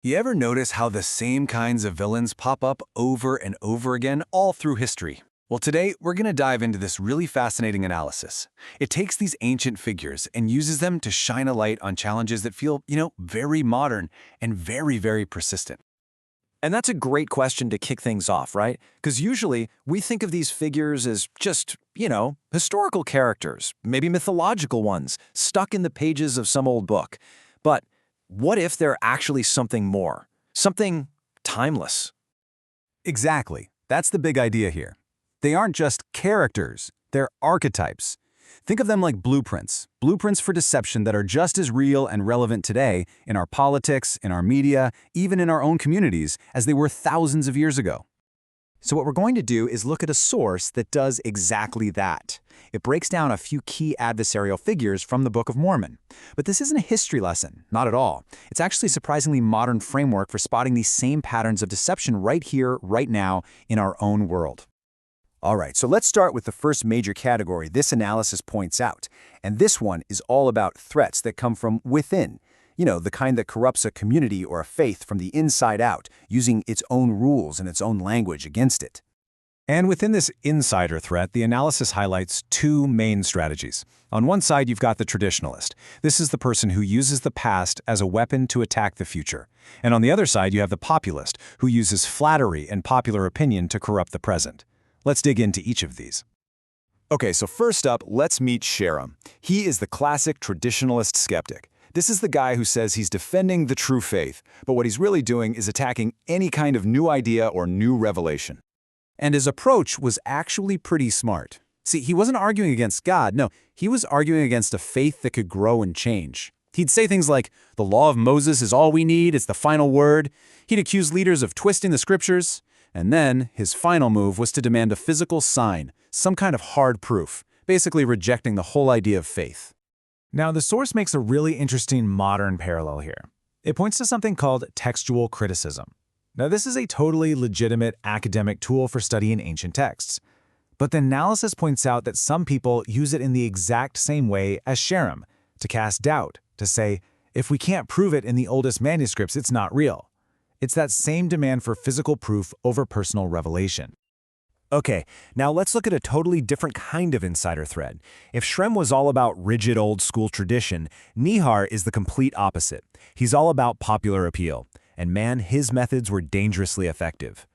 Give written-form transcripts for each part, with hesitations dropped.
You ever notice how the same kinds of villains pop up over and over again all through history? Well, today we're going to dive into this really fascinating analysis. It takes these ancient figures and uses them to shine a light on challenges that feel, very modern and very persistent. And that's a great question to kick things off, right? Because usually we think of these figures as just, historical characters, maybe mythological ones, stuck in the pages of some old book. But what if they're actually something more? Something timeless? Exactly. That's the big idea here. They aren't just characters, they're archetypes. Think of them like blueprints for deception that are just as real and relevant today in our politics, in our media, even in our own communities, as they were thousands of years ago. So what we're going to do is look at a source that does exactly that. It breaks down a few key adversarial figures from the Book of Mormon. But this isn't a history lesson, not at all. It's actually a surprisingly modern framework for spotting these same patterns of deception right here, right now, in our own world. All right, so let's start with the first major category this analysis points out. And this one is all about threats that come from within. The kind that corrupts a community or a faith from the inside out, using its own rules and its own language against it. And within this insider threat, the analysis highlights two main strategies. On one side, you've got the traditionalist. This is the person who uses the past as a weapon to attack the future. And on the other side, you have the populist, who uses flattery and popular opinion to corrupt the present. Let's dig into each of these. Okay, so first up, let's meet Sherem. He is the classic traditionalist skeptic. This is the guy who says he's defending the true faith, but what he's really doing is attacking any kind of new idea or new revelation. And his approach was actually pretty smart. See, he wasn't arguing against God, no, he was arguing against a faith that could grow and change. He'd say things like, the law of Moses is all we need, it's the final word. He'd accuse leaders of twisting the scriptures. And then, his final move was to demand a physical sign, some kind of hard proof, basically rejecting the whole idea of faith. Now, the source makes a really interesting modern parallel here. It points to something called textual criticism. Now, this is a totally legitimate academic tool for studying ancient texts. But the analysis points out that some people use it in the exact same way as Sherem, to cast doubt, to say, if we can't prove it in the oldest manuscripts, it's not real. It's that same demand for physical proof over personal revelation. Okay, now let's look at a totally different kind of insider thread. If Shrem was all about rigid old-school tradition, Nihar is the complete opposite. He's all about popular appeal. And man, his methods were dangerously effective.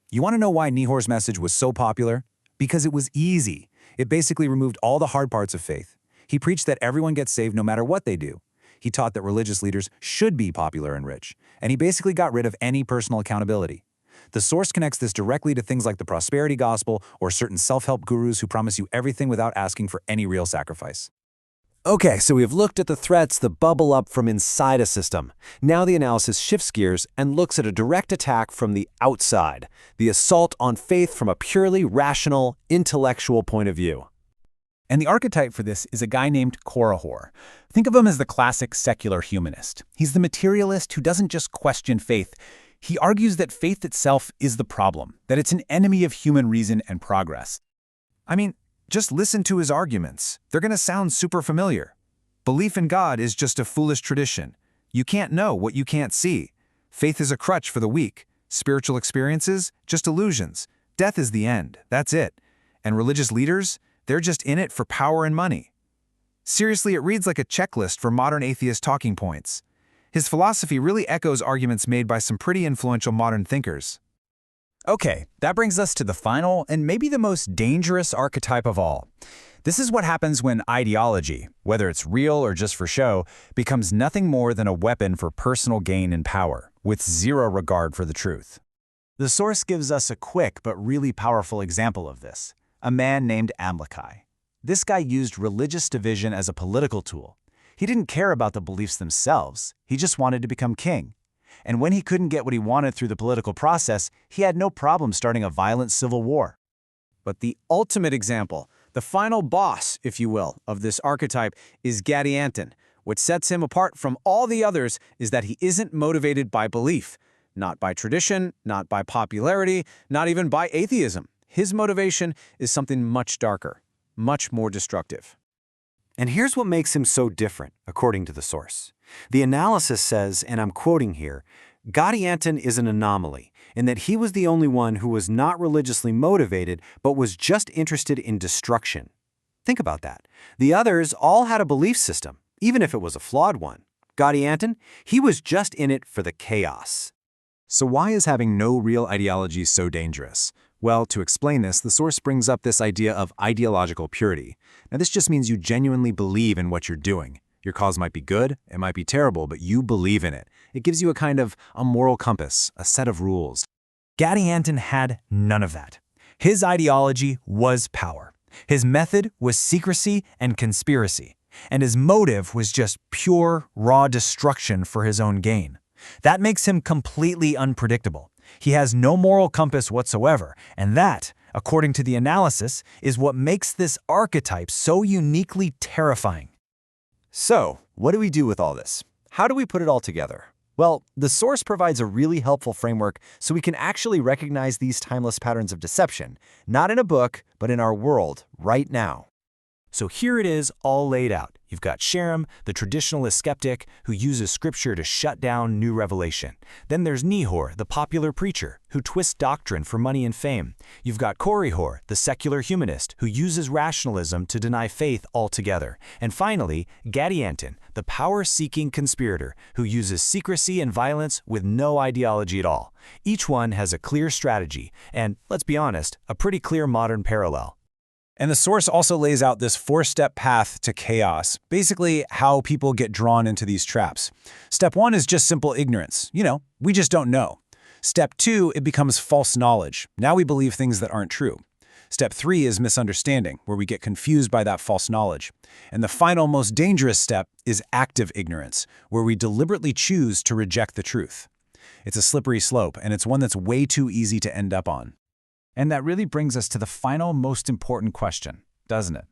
You want to know why Nihor's message was so popular? Because it was easy. It basically removed all the hard parts of faith. He preached that everyone gets saved no matter what they do. He taught that religious leaders should be popular and rich, and he basically got rid of any personal accountability. The source connects this directly to things like the prosperity gospel or certain self-help gurus who promise you everything without asking for any real sacrifice. Okay, so we've looked at the threats that bubble up from inside a system. Now the analysis shifts gears and looks at a direct attack from the outside, the assault on faith from a purely rational, intellectual point of view. And the archetype for this is a guy named Korihor. Think of him as the classic secular humanist. He's the materialist who doesn't just question faith. He argues that faith itself is the problem, that it's an enemy of human reason and progress. I mean, just listen to his arguments. They're going to sound super familiar. Belief in God is just a foolish tradition. You can't know what you can't see. Faith is a crutch for the weak. Spiritual experiences, just illusions. Death is the end. That's it. And religious leaders? They're just in it for power and money. Seriously, it reads like a checklist for modern atheist talking points. His philosophy really echoes arguments made by some pretty influential modern thinkers. Okay, that brings us to the final and maybe the most dangerous archetype of all. This is what happens when ideology, whether it's real or just for show, becomes nothing more than a weapon for personal gain and power, with zero regard for the truth. The source gives us a quick but really powerful example of this. A man named Amalekai. This guy used religious division as a political tool. He didn't care about the beliefs themselves, he just wanted to become king. And when he couldn't get what he wanted through the political process, he had no problem starting a violent civil war. But the ultimate example, the final boss, if you will, of this archetype is Gadianton. What sets him apart from all the others is that he isn't motivated by belief, not by tradition, not by popularity, not even by atheism. His motivation is something much darker, much more destructive. And here's what makes him so different, according to the source. The analysis says, and I'm quoting here, Gadianton is an anomaly in that he was the only one who was not religiously motivated but was just interested in destruction. Think about that. The others all had a belief system, even if it was a flawed one. Gadianton, he was just in it for the chaos. So why is having no real ideology so dangerous? Well, to explain this, the source brings up this idea of ideological purity. Now, this just means you genuinely believe in what you're doing. Your cause might be good, it might be terrible, but you believe in it. It gives you a kind of a moral compass, a set of rules. Gadianton had none of that. His ideology was power. His method was secrecy and conspiracy. And his motive was just pure, raw destruction for his own gain. That makes him completely unpredictable. He has no moral compass whatsoever, and that, according to the analysis, is what makes this archetype so uniquely terrifying. So, what do we do with all this? How do we put it all together? Well, the source provides a really helpful framework so we can actually recognize these timeless patterns of deception, not in a book, but in our world right now. So here it is, all laid out. You've got Sherem, the traditionalist skeptic who uses scripture to shut down new revelation. Then there's Nehor, the popular preacher, who twists doctrine for money and fame. You've got Korihor, the secular humanist, who uses rationalism to deny faith altogether. And finally, Gadianton, the power-seeking conspirator, who uses secrecy and violence with no ideology at all. Each one has a clear strategy, and, let's be honest, a pretty clear modern parallel. And the source also lays out this 4-step path to chaos, basically how people get drawn into these traps. Step 1 is just simple ignorance. We just don't know. Step 2, it becomes false knowledge. Now we believe things that aren't true. Step 3 is misunderstanding, where we get confused by that false knowledge. And the final, most dangerous step is active ignorance, where we deliberately choose to reject the truth. It's a slippery slope, and it's one that's way too easy to end up on. And that really brings us to the final, most important question, doesn't it?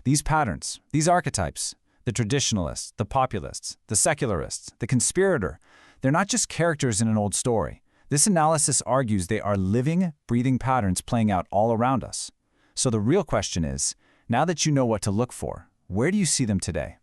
These patterns, these archetypes, the traditionalists, the populists, the secularists, the conspirator, they're not just characters in an old story. This analysis argues they are living, breathing patterns playing out all around us. So the real question is, now that you know what to look for, where do you see them today?